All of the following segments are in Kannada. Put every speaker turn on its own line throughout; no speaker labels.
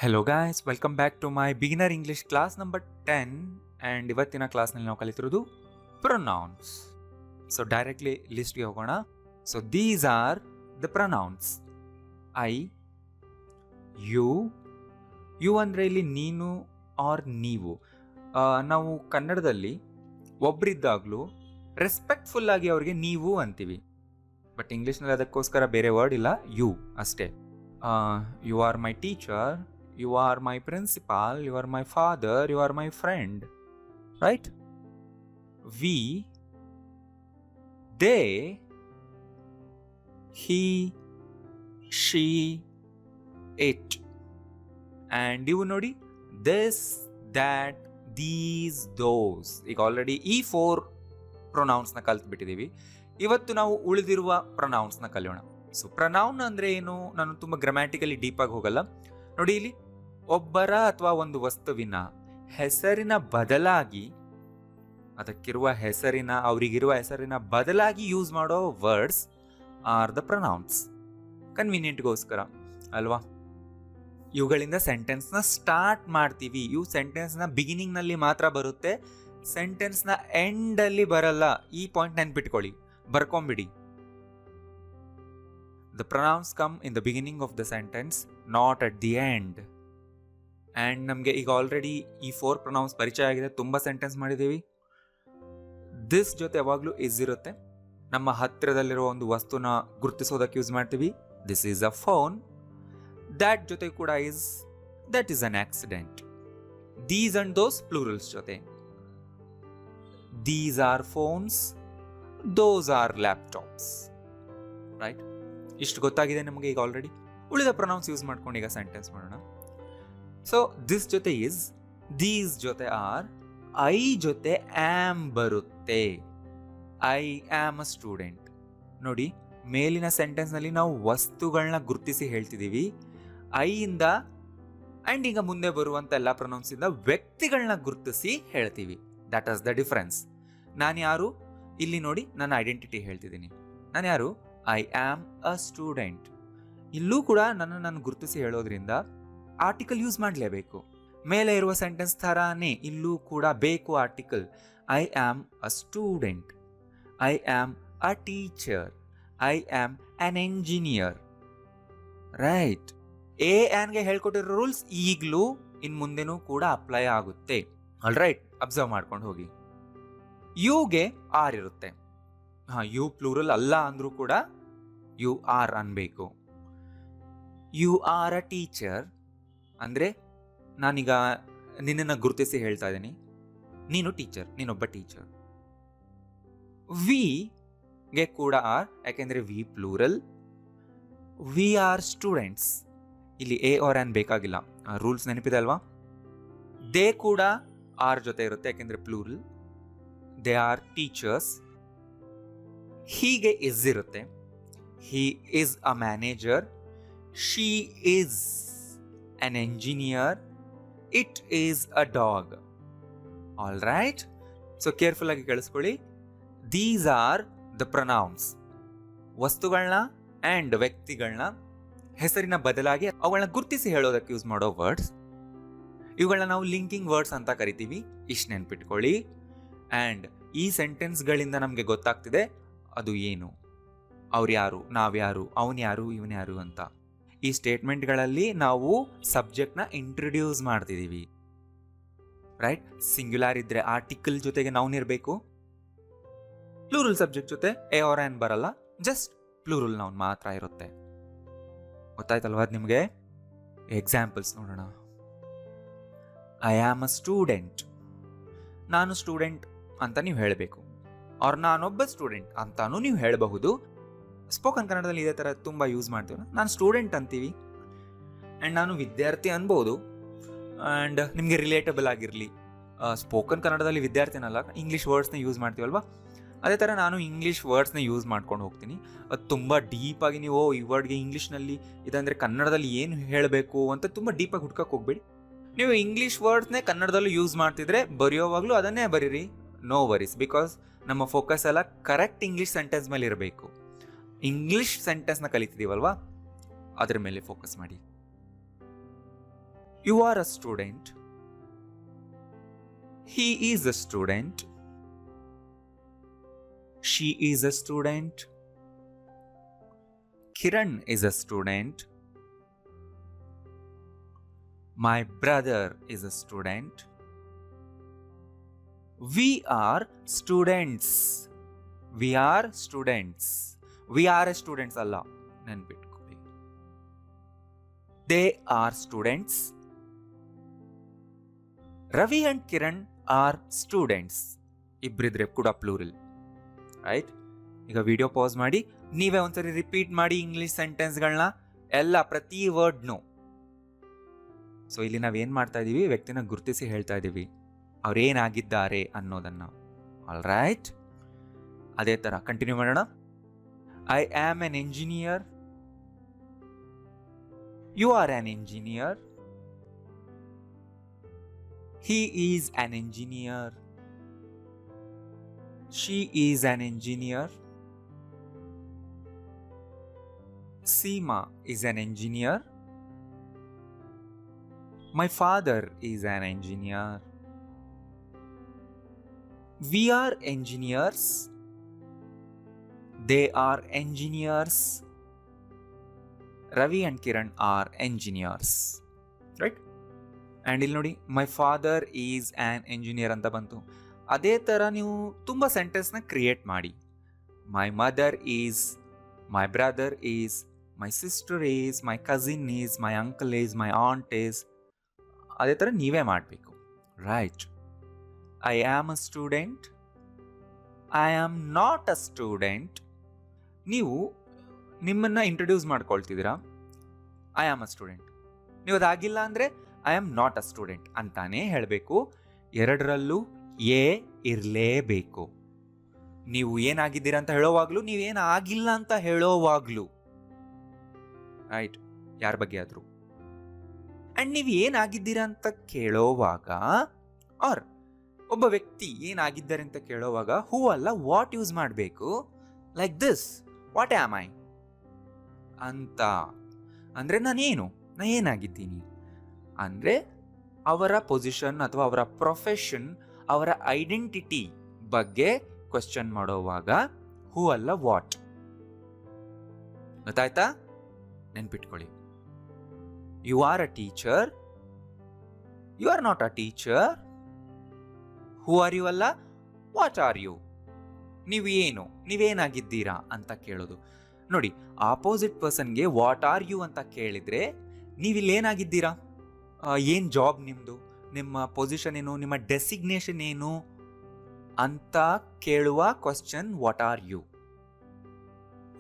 Hello guys, welcome back to my beginner English class number 10 and ಇವತ್ತಿನ ಕ್ಲಾಸ್ನಲ್ಲಿ ನಾವು ಕಲಿತಿರೋದು ಪ್ರೊನೌನ್ಸ್. ಸೊ ಡೈರೆಕ್ಟ್ಲಿ ಲಿಸ್ಟ್ಗೆ ಹೋಗೋಣ. So these are the pronouns. I, you. You ಅಂದರೆ ಇಲ್ಲಿ ನೀನು ಆರ್ ನೀವು. ನಾವು ಕನ್ನಡದಲ್ಲಿ ಒಬ್ಬರಿದ್ದಾಗಲೂ ರೆಸ್ಪೆಕ್ಟ್ಫುಲ್ ಆಗಿ ಅವ್ರಿಗೆ ನೀವು ಅಂತೀವಿ. ಬಟ್ ಇಂಗ್ಲೀಷ್ನಲ್ಲಿ ಅದಕ್ಕೋಸ್ಕರ ಬೇರೆ ವರ್ಡ್ ಇಲ್ಲ, ಯು ಅಷ್ಟೇ. You are my teacher, you are my principal, you are my father, you are my friend, right? We, they, he, she, it. And you ನೋಡಿ, this, that, these, those. ಈಗ ಆಲ್ರೆಡಿ ಈ 4 ಪ್ರೊನೌನ್ಸ್ನ ಕಲ್ತ್ಬಿಟ್ಟಿದ್ದೀವಿ. ಇವತ್ತು ನಾವು ಉಳಿದಿರುವ ಪ್ರೊನೌನ್ಸ್ನ ಕಲಿಯೋಣ. ಸೊ ಪ್ರೊನೌನ್ ಅಂದರೆ ಏನು? ನಾನು ತುಂಬ ಗ್ರಾಮ್ಯಾಟಿಕಲಿ ಡೀಪಾಗಿ ಹೋಗಲ್ಲ. ನೋಡಿ, ಇಲ್ಲಿ ಒಬ್ಬರ ಅಥವಾ ಒಂದು ವಸ್ತುವಿನ ಹೆಸರಿನ ಬದಲಾಗಿ, ಅದಕ್ಕಿರುವ ಹೆಸರಿನ, ಅವರಿಗಿರುವ ಹೆಸರಿನ ಬದಲಾಗಿ ಯೂಸ್ ಮಾಡೋ ವರ್ಡ್ಸ್ ಆರ್ ದ ಪ್ರೊನೌನ್ಸ್. ಕನ್ವೀನಿಯಂಟ್ಗೋಸ್ಕರ ಅಲ್ವಾ? ಇವುಗಳಿಂದ ಸೆಂಟೆನ್ಸ್ನ ಸ್ಟಾರ್ಟ್ ಮಾಡ್ತೀವಿ. ಇವು ಸೆಂಟೆನ್ಸ್ನ ಬಿಗಿನಿಂಗ್ನಲ್ಲಿ ಮಾತ್ರ ಬರುತ್ತೆ, ಸೆಂಟೆನ್ಸ್ನ ಎಂಡಲ್ಲಿ ಬರಲ್ಲ. ಈ ಪಾಯಿಂಟ್ ನೆನ್ಪಿಟ್ಕೊಳ್ಳಿ, ಬರ್ಕೊಂಬಿಡಿ. The pronouns come in the beginning of the sentence, not at the end. And ನಮಗೆ ಈಗ ಆಲ್ರೆಡಿ ಈ 4 ಪ್ರೊನೌನ್ಸ್ ಪರಿಚಯ ಆಗಿದೆ, ತುಂಬ ಸೆಂಟೆನ್ಸ್ ಮಾಡಿದ್ದೀವಿ. ದಿಸ್ ಜೊತೆ ಯಾವಾಗಲೂ ಇಸ್ ಇರುತ್ತೆ. ನಮ್ಮ ಹತ್ತಿರದಲ್ಲಿರೋ ಒಂದು ವಸ್ತುನ ಗುರುತಿಸೋದಕ್ಕೆ ಯೂಸ್ ಮಾಡ್ತೀವಿ. This is a phone. That ಜೊತೆ ಕೂಡ is, that is an accident. These and those plurals ಜೊತೆ. These are phones, those are laptops. Right? ಇಷ್ಟು ಗೊತ್ತಾಗಿದೆ ನಮಗೆ ಈಗ ಆಲ್ರೆಡಿ. ಉಳಿದ ಪ್ರೊನೌನ್ಸ್ ಯೂಸ್ ಮಾಡ್ಕೊಂಡು ಈಗ ಸೆಂಟೆನ್ಸ್ ಮಾಡೋಣ. ಸೊ ದಿಸ್ ಜೊತೆ ಇಸ್, ದೀಸ್ ಜೊತೆ ಆರ್, ಐ ಜೊತೆ ಆಮ್ ಬರುತ್ತೆ. I am a student. ನೋಡಿ, ಮೇಲಿನ ಸೆಂಟೆನ್ಸ್ನಲ್ಲಿ ನಾವು ವಸ್ತುಗಳನ್ನ ಗುರುತಿಸಿ ಹೇಳ್ತಿದ್ದೀವಿ. ಐಯಿಂದ ಆ್ಯಂಡ್ ಈಗ ಮುಂದೆ ಬರುವಂಥ ಎಲ್ಲ ಪ್ರೊನೌನ್ಸಿಂದ ವ್ಯಕ್ತಿಗಳನ್ನ ಗುರುತಿಸಿ ಹೇಳ್ತೀವಿ. That is the difference. ನಾನು ಯಾರು? ಇಲ್ಲಿ ನೋಡಿ, ನನ್ನ ಐಡೆಂಟಿಟಿ ಹೇಳ್ತಿದ್ದೀನಿ. ನಾನು ಯಾರು? I am a student. ಇಲ್ಲೂ ಕೂಡ ನಾನು ಗುರುತಿಸಿ ಹೇಳೋದ್ರಿಂದ ಆರ್ಟಿಕಲ್ ಯೂಸ್ ಮಾಡಲೇಬೇಕು. ಮೇಲೆ ಇರುವ ಸೆಂಟೆನ್ಸ್ ಥರಾನೇ ಇಲ್ಲೂ ಕೂಡ ಬೇಕು article. I am a student, I am a teacher, I am an engineer. Right? A ಆನ್ಗೆ ಹೇಳ್ಕೊಟ್ಟಿರೋ ರೂಲ್ಸ್ ಈಗಲೂ ಇನ್ನು ಮುಂದೆನೂ ಕೂಡ ಅಪ್ಲೈ ಆಗುತ್ತೆ. ಆಲ್ ರೈಟ್, ಅಬ್ಸರ್ವ್ ಮಾಡ್ಕೊಂಡು ಹೋಗಿ. ಯುಗೆ ಆರ್ ಇರುತ್ತೆ. ಯು ಪ್ಲೂರಲ್ ಅಲ್ಲ ಅಂದ್ರೂ ಕೂಡ ಯು ಆರ್ ಅನ್ಬೇಕು. ಯು ಆರ್ ಅ ಟೀಚರ್ ಅಂದರೆ ನಾನೀಗ ನಿನ್ನನ್ನು ಗುರುತಿಸಿ ಹೇಳ್ತಾ ಇದ್ದೀನಿ, ನೀನು ಟೀಚರ್, ನೀನೊಬ್ಬ ಟೀಚರ್. ವಿಗೆ ಕೂಡ ಆರ್, ಯಾಕೆಂದರೆ we plural. We are students. ಇಲ್ಲಿ ಎ ಆರ್ ಆನ್ ಬೇಕಾಗಿಲ್ಲ, ರೂಲ್ಸ್ ನೆನಪಿದೆ ಅಲ್ವಾ? ದೇ ಕೂಡ ಆರ್ ಜೊತೆ ಇರುತ್ತೆ, ಯಾಕೆಂದರೆ ಪ್ಲೂರಲ್. They are teachers. ಹೀಗೆ ಇಸ್ ಇರುತ್ತೆ. He is a manager. She is an engineer. It is a dog. All right? So careful ಆಗಿ ಕೇಳಿಸ್ಕೊಳ್ಳಿ. These are the pronouns. ವಸ್ತುಗಳನ್ನ ಆ್ಯಂಡ್ ವ್ಯಕ್ತಿಗಳನ್ನ ಹೆಸರಿನ ಬದಲಾಗಿ ಅವುಗಳನ್ನ ಗುರುತಿಸಿ ಹೇಳೋದಕ್ಕೆ ಯೂಸ್ ಮಾಡೋ ವರ್ಡ್ಸ್. ಇವುಗಳನ್ನ ನಾವು ಲಿಂಕಿಂಗ್ ವರ್ಡ್ಸ್ ಅಂತ ಕರಿತೀವಿ. ಇಷ್ಟು ನೆನ್ಪಿಟ್ಕೊಳ್ಳಿ. ಆ್ಯಂಡ್ ಈ ಸೆಂಟೆನ್ಸ್ಗಳಿಂದ ನಮಗೆ ಗೊತ್ತಾಗ್ತಿದೆ ಅದು ಏನು, ಅವ್ರು ಯಾರು, ನಾವ್ಯಾರು, ಅವನು ಯಾರು, ಇವನು ಯಾರು ಅಂತ. ಈ ಸ್ಟೇಟ್ಮೆಂಟ್ಗಳಲ್ಲಿ ನಾವು ಸಬ್ಜೆಕ್ಟ್ನ ಇಂಟ್ರೊಡ್ಯೂಸ್ ಮಾಡ್ತಿದ್ದೀವಿ. ರೈಟ್? ಸಿಂಗ್ಯುಲಾರ್ ಇದ್ರೆ ಆರ್ಟಿಕಲ್ ಜೊತೆಗೆ ನೌನ್ ಇರಬೇಕು. ಪ್ಲೂರಲ್ ಸಬ್ಜೆಕ್ಟ್ ಜೊತೆ ಎ ಆರ್ ಆನ್ ಬರಲ್ಲ, ಜಸ್ಟ್ ಪ್ಲೂರಲ್ ನೌನ್ ಮಾತ್ರ ಇರುತ್ತೆ. ಗೊತ್ತಾಯ್ತಲ್ವಾ ಅದು ನಿಮಗೆ? ಎಕ್ಸಾಂಪಲ್ಸ್ ನೋಡೋಣ. I am a student. ನಾನು ಸ್ಟೂಡೆಂಟ್ ಅಂತ ನೀವು ಹೇಳಬೇಕು. ಅವ್ರ ನಾನೊಬ್ಬ ಸ್ಟೂಡೆಂಟ್ ಅಂತಾನು ನೀವು ಹೇಳಬಹುದು. ಸ್ಪೋಕನ್ ಕನ್ನಡದಲ್ಲಿ ಇದೇ ಥರ ತುಂಬ ಯೂಸ್ ಮಾಡ್ತೀವಿ. ನಾನು ಸ್ಟೂಡೆಂಟ್ ಅಂತೀವಿ ಆ್ಯಂಡ್ ನಾನು ವಿದ್ಯಾರ್ಥಿ ಅನ್ಬೋದು. ಆ್ಯಂಡ್ ನಿಮಗೆ ರಿಲೇಟಬಲ್ ಆಗಿರಲಿ, ಸ್ಪೋಕನ್ ಕನ್ನಡದಲ್ಲಿ ವಿದ್ಯಾರ್ಥಿನಲ್ಲ, ಇಂಗ್ಲೀಷ್ ವರ್ಡ್ಸ್ನ ಯೂಸ್ ಮಾಡ್ತೀವಲ್ವಾ, ಅದೇ ಥರ ನಾನು ಇಂಗ್ಲೀಷ್ ವರ್ಡ್ಸ್ನ ಯೂಸ್ ಮಾಡ್ಕೊಂಡು ಹೋಗ್ತೀನಿ. ಅದು ತುಂಬ ಡೀಪಾಗಿ ನೀವು ಈ ವರ್ಡ್ಗೆ ಇಂಗ್ಲೀಷ್ನಲ್ಲಿ ಇದಂದರೆ ಕನ್ನಡದಲ್ಲಿ ಏನು ಹೇಳಬೇಕು ಅಂತ ತುಂಬ ಡೀಪಾಗಿ ಹುಡ್ಕಕ್ಕೆ ಹೋಗ್ಬೇಡಿ. ನೀವು ಇಂಗ್ಲೀಷ್ ವರ್ಡ್ಸ್ನೇ ಕನ್ನಡದಲ್ಲೂ ಯೂಸ್ ಮಾಡ್ತಿದ್ರೆ ಬರೆಯೋವಾಗಲೂ ಅದನ್ನೇ ಬರೀರಿ, ನೋ ವರೀಸ್. ಬಿಕಾಸ್ ನಮ್ಮ ಫೋಕಸ್ ಎಲ್ಲ ಕರೆಕ್ಟ್ ಇಂಗ್ಲೀಷ್ ಸೆಂಟೆನ್ಸ್ ಮೇಲೆ ಇರಬೇಕು. ಇಂಗ್ಲಿಷ್ ಸೆಂಟೆನ್ಸ್ನ ಕಲಿತಿದ್ದೀವಲ್ವಾ, ಅದರ ಮೇಲೆ ಫೋಕಸ್ ಮಾಡಿ. You are a student. He is a student. She is a student. Kiran is a student. My brother is a student. We are students. We are students. We are a students alla ನೆನ್ಪಿಟ್ಕೊಳ್ಳಿ. They are students. Ravi and Kiran are students. ಇಬ್ಬರಿದ್ರೆ ಕೂಡ ಪ್ಲೂರಲ್, ರೈಟ್? ಈಗ ವಿಡಿಯೋ ಪಾಸ್ ಮಾಡಿ ನೀವೇ ಒಂದ್ಸರಿ ರಿಪೀಟ್ ಮಾಡಿ ಇಂಗ್ಲಿಷ್ ಸೆಂಟೆನ್ಸ್ಗಳನ್ನ, ಎಲ್ಲ ಪ್ರತಿ ವರ್ಡ್ನು. ಸೊ ಇಲ್ಲಿ ನಾವೇನು ಮಾಡ್ತಾ ಇದ್ದೀವಿ, ವ್ಯಕ್ತಿನ ಗುರುತಿಸಿ ಹೇಳ್ತಾ ಇದ್ದೀವಿ ಅವ್ರೇನಾಗಿದ್ದಾರೆ ಅನ್ನೋದನ್ನ. ಆಲ್ ರೈಟ್, ಅದೇ ಥರ ಕಂಟಿನ್ಯೂ ಮಾಡೋಣ. I am an engineer. You are an engineer. He is an engineer. She is an engineer. Seema is an engineer. My father is an engineer. We are engineers. They are engineers. Ravi and Kiran are engineers. Right? And ಇಲ್ಲಿ ನೋಡಿ, my father is an engineer ಅಂತ ಬಂತು. ಅದೇ ಥರ ನೀವು ತುಂಬ ಸೆಂಟೆನ್ಸ್ನ ಕ್ರಿಯೇಟ್ ಮಾಡಿ. My mother is, my brother is, my sister is, my cousin is, my uncle is, my aunt is. ಅದೇ ಥರ ನೀವೇ ಮಾಡಬೇಕು, right? I am a student. I am not a student. ನೀವು ನಿಮ್ಮನ್ನು ಇಂಟ್ರೊಡ್ಯೂಸ್ ಮಾಡ್ಕೊಳ್ತಿದ್ದೀರಾ, ಐ ಆಮ್ ಅ ಸ್ಟೂಡೆಂಟ್. ನೀವು ಅದಾಗಿಲ್ಲ ಅಂದರೆ I am not a student ಅಂತಾನೆ ಹೇಳಬೇಕು. ಎರಡರಲ್ಲೂ ಎ ಇರಲೇಬೇಕು. ನೀವು ಏನಾಗಿದ್ದೀರಾ ಅಂತ ಹೇಳೋವಾಗ್ಲೂ, ನೀವೇನು ಆಗಿಲ್ಲ ಅಂತ ಹೇಳೋವಾಗ್ಲೂ, ರೈಟ್? ಯಾರ ಬಗ್ಗೆ ಆದರೂ. ಆ್ಯಂಡ್ ನೀವು ಏನಾಗಿದ್ದೀರಾ ಅಂತ ಕೇಳೋವಾಗ, ಆರ್ ಒಬ್ಬ ವ್ಯಕ್ತಿ ಏನಾಗಿದ್ದಾರೆ ಅಂತ ಕೇಳೋವಾಗ ಹೂ ಅಲ್ಲ ವಾಟ್ ಯೂಸ್ ಮಾಡಬೇಕು. Like this, what am I ಅಂತ ಅಂದರೆ ನಾ ಏನಾಗಿದ್ದೀನಿ ಅಂದರೆ ಅವರ ಪೊಸಿಷನ್ ಅಥವಾ ಅವರ ಪ್ರೊಫೆಷನ್, ಅವರ ಐಡೆಂಟಿಟಿ ಬಗ್ಗೆ ಕ್ವೆಶ್ಚನ್ ಮಾಡೋವಾಗ ಹೂ ಅಲ್ಲ ವಾಟ್. ಗೊತ್ತಾಯ್ತಾ? ನೆನ್ಪಿಟ್ಕೊಳ್ಳಿ. You are a teacher. You are not a teacher. Who are you ಅಲ್ಲ ವಾಟ್ ಆರ್ ಯು. ನೀವೇನಾಗಿದ್ದೀರಾ ಅಂತ ಕೇಳೋದು. ನೋಡಿ, ಆಪೋಸಿಟ್ ಪರ್ಸನ್ಗೆ ವಾಟ್ ಆರ್ ಯು ಅಂತ ಕೇಳಿದ್ರೆ ನೀವಿಲ್ಲಿ ಏನಾಗಿದ್ದೀರಾ, ಏನು ಜಾಬ್ ನಿಮ್ಮದು, ನಿಮ್ಮ ಪೊಸಿಷನ್ ಏನು, ನಿಮ್ಮ ಡೆಸಿಗ್ನೇಷನ್ ಏನು ಅಂತ ಕೇಳುವ question what are you.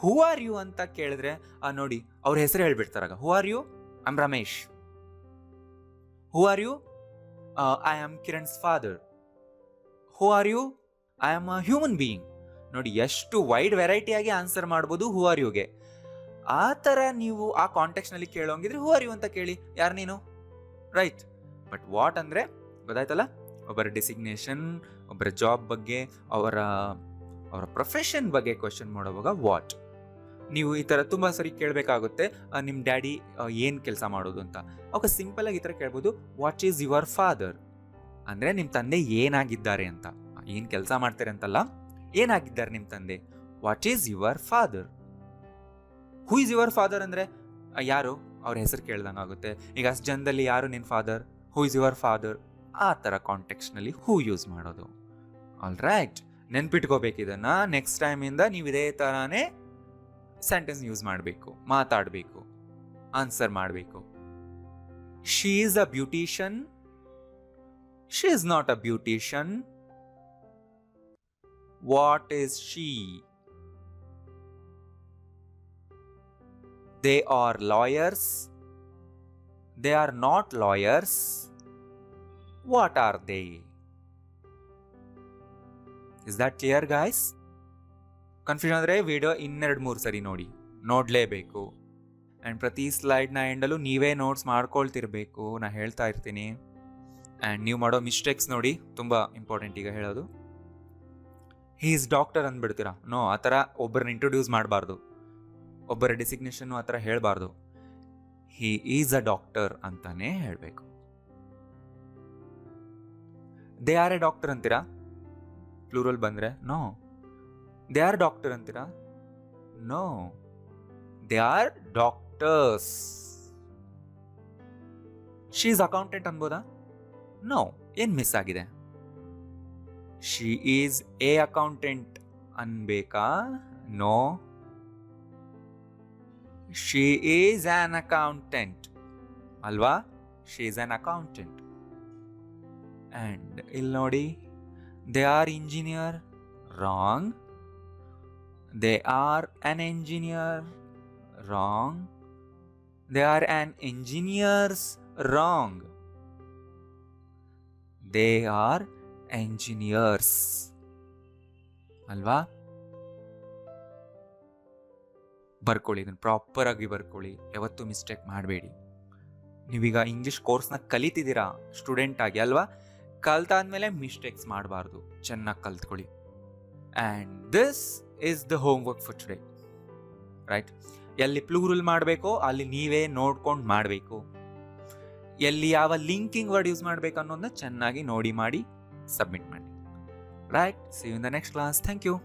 Who are you ಅಂತ ಕೇಳಿದ್ರೆ ನೋಡಿ ಅವ್ರ ಹೆಸರು ಹೇಳ್ಬಿಡ್ತಾರಾಗ. Who are you? I am Ramesh. Who are you? I am Kiran's father. Who are you? I am a human being. ನೋಡಿ ಎಷ್ಟು ವೈಡ್ ವೆರೈಟಿಯಾಗಿ ಆನ್ಸರ್ ಮಾಡ್ಬೋದು ಹೂ ಆರ್ ಯುಗೆ. ಆ ಥರ ನೀವು ಆ ಕಾಂಟೆಕ್ಸ್ನಲ್ಲಿ ಕೇಳೋಂಗಿದ್ರೆ ಹೂ ಆರ್ ಯು ಅಂತ ಕೇಳಿ, ಯಾರು ನೀನು, ರೈಟ್? ಬಟ್ ವಾಟ್ ಅಂದರೆ ಗೊತ್ತಾಯ್ತಲ್ಲ, ಒಬ್ಬರ ಡೆಸಿಗ್ನೇಷನ್, ಒಬ್ಬರ ಜಾಬ್ ಬಗ್ಗೆ, ಅವರ ಪ್ರೊಫೆಷನ್ ಬಗ್ಗೆ ಕ್ವಶನ್ ಮಾಡುವಾಗ ವಾಟ್. ನೀವು ಈ ಥರ ತುಂಬ ಸರಿ ಕೇಳಬೇಕಾಗುತ್ತೆ, ನಿಮ್ಮ ಡ್ಯಾಡಿ ಏನು ಕೆಲಸ ಮಾಡೋದು ಅಂತ. ಅವಾಗ ಸಿಂಪಲ್ ಆಗಿ ಈ ಥರ ಕೇಳ್ಬೋದು, ವಾಟ್ ಈಸ್ ಯುವರ್ ಫಾದರ್ ಅಂದರೆ ನಿಮ್ಮ ತಂದೆ ಏನಾಗಿದ್ದಾರೆ ಅಂತ. ಏನು ಕೆಲಸ ಮಾಡ್ತಾರೆ ಅಂತಲ್ಲ, ಏನಾಗಿದ್ದಾರೆ ನಿಮ್ಮ ತಂದೆ. What is your father. Who is your father ಅಂದರೆ ಯಾರು, ಅವ್ರ ಹೆಸರು ಕೇಳ್ದಂಗೆ ಆಗುತ್ತೆ. ಈಗ ಅಷ್ಟು ಜನದಲ್ಲಿ ಯಾರು ನಿನ್ನ father, who is your father, ಆ ಥರ ಕಾಂಟೆಕ್ಸ್ಟ್ನಲ್ಲಿ ಹೂ ಯೂಸ್ ಮಾಡೋದು. ಆಲ್ ರೈಟ್, ನೆನ್ಪಿಟ್ಕೋಬೇಕು ಇದನ್ನು. ನೆಕ್ಸ್ಟ್ ಟೈಮಿಂದ ನೀವು ಇದೇ ಥರನೇ ಸೆಂಟೆನ್ಸ್ ಯೂಸ್ ಮಾಡಬೇಕು, ಮಾತಾಡಬೇಕು, ಆನ್ಸರ್ ಮಾಡಬೇಕು. She is a beautician. She is not a beautician. What is she. They are lawyers. They are not lawyers. What are they? Is that clear, guys? Confusion ಅಂದರೆ ವಿಡಿಯೋ 2-3 ಸರಿ ನೋಡಲೇಬೇಕು. ಆ್ಯಂಡ್ ಪ್ರತಿ ಸ್ಲೈಡ್ನ ಎಂಡಲ್ಲೂ ನೀವೇ ನೋಟ್ಸ್ ಮಾಡ್ಕೊಳ್ತಿರ್ಬೇಕು, ನಾ ಹೇಳ್ತಾ ಇರ್ತೀನಿ. ಆ್ಯಂಡ್ ನೀವು ಮಾಡೋ ಮಿಸ್ಟೇಕ್ಸ್ ನೋಡಿ, ತುಂಬ ಇಂಪಾರ್ಟೆಂಟ್ ಈಗ ಹೇಳೋದು. ಹೀ ಈಸ್ ಡಾಕ್ಟರ್ ಅಂದ್ಬಿಡ್ತೀರಾ. ನೋ, ಆ ಥರ ಒಬ್ಬರನ್ನ ಇಂಟ್ರೊಡ್ಯೂಸ್ ಮಾಡಬಾರ್ದು, ಒಬ್ಬರ ಡೆಸಿಗ್ನೇಷನ್ನು ಆ ಥರ ಹೇಳಬಾರ್ದು. ಹಿ ಈಸ್ ಅ ಡಾಕ್ಟರ್ ಅಂತಾನೆ ಹೇಳಬೇಕು. ದೇ ಆರ್ ಎ ಡಾಕ್ಟರ್ ಅಂತೀರಾ ಪ್ಲೂರಲ್ ಬಂದ್ರೆ? ನೋ. ದೇ ಆರ್ ಡಾಕ್ಟರ್ ಅಂತೀರಾ? No. They are doctors. She is accountant ಅನ್ಬೋದಾ? ನೋ. ಏನ್ ಮಿಸ್ ಆಗಿದೆ? ಶಿ ಈಸ್ ಎ ಅಕೌಂಟೆಂಟ್ ಅನ್ಬೇಕಾ? No. She is an accountant ಅಲ್ವಾ? She is an accountant. And ಇಲ್ಲಿ ನೋಡಿ, they are engineer, wrong. They are an engineer, wrong. They are an engineers, wrong. They are engineers ಅಲ್ವಾ? ಬರ್ಕೊಳ್ಳಿ, ಇದನ್ನು ಪ್ರಾಪರ್ ಆಗಿ ಬರ್ಕೊಳ್ಳಿ, ಯಾವತ್ತೂ ಮಿಸ್ಟೇಕ್ ಮಾಡಬೇಡಿ. ನೀವೀಗ ಇಂಗ್ಲಿಷ್ ಕೋರ್ಸ್ನ ಕಲಿತಿದ್ದೀರಾ ಸ್ಟೂಡೆಂಟ್ ಆಗಿ ಅಲ್ವಾ? ಕಲ್ತಾದ್ಮೇಲೆ ಮಿಸ್ಟೇಕ್ಸ್ ಮಾಡಬಾರ್ದು, ಚೆನ್ನಾಗಿ ಕಲ್ತ್ಕೊಳ್ಳಿ. And this is the homework for today, right? ಎಲ್ಲಿ ಪ್ಲೂರಲ್ ಮಾಡಬೇಕೋ ಅಲ್ಲಿ ನೀವೇ ನೋಡ್ಕೊಂಡು ಮಾಡಬೇಕು. ಎಲ್ಲಿ ಯಾವ ಲಿಂಕಿಂಗ್ ವರ್ಡ್ ಯೂಸ್ ಮಾಡಬೇಕು ಅನ್ನೋದನ್ನ ಚೆನ್ನಾಗಿ ನೋಡಿ ಮಾಡಿ ಸಬ್ಮಿಟ್ ಮಾಡಿ. Right? See you in the next class. Thank you.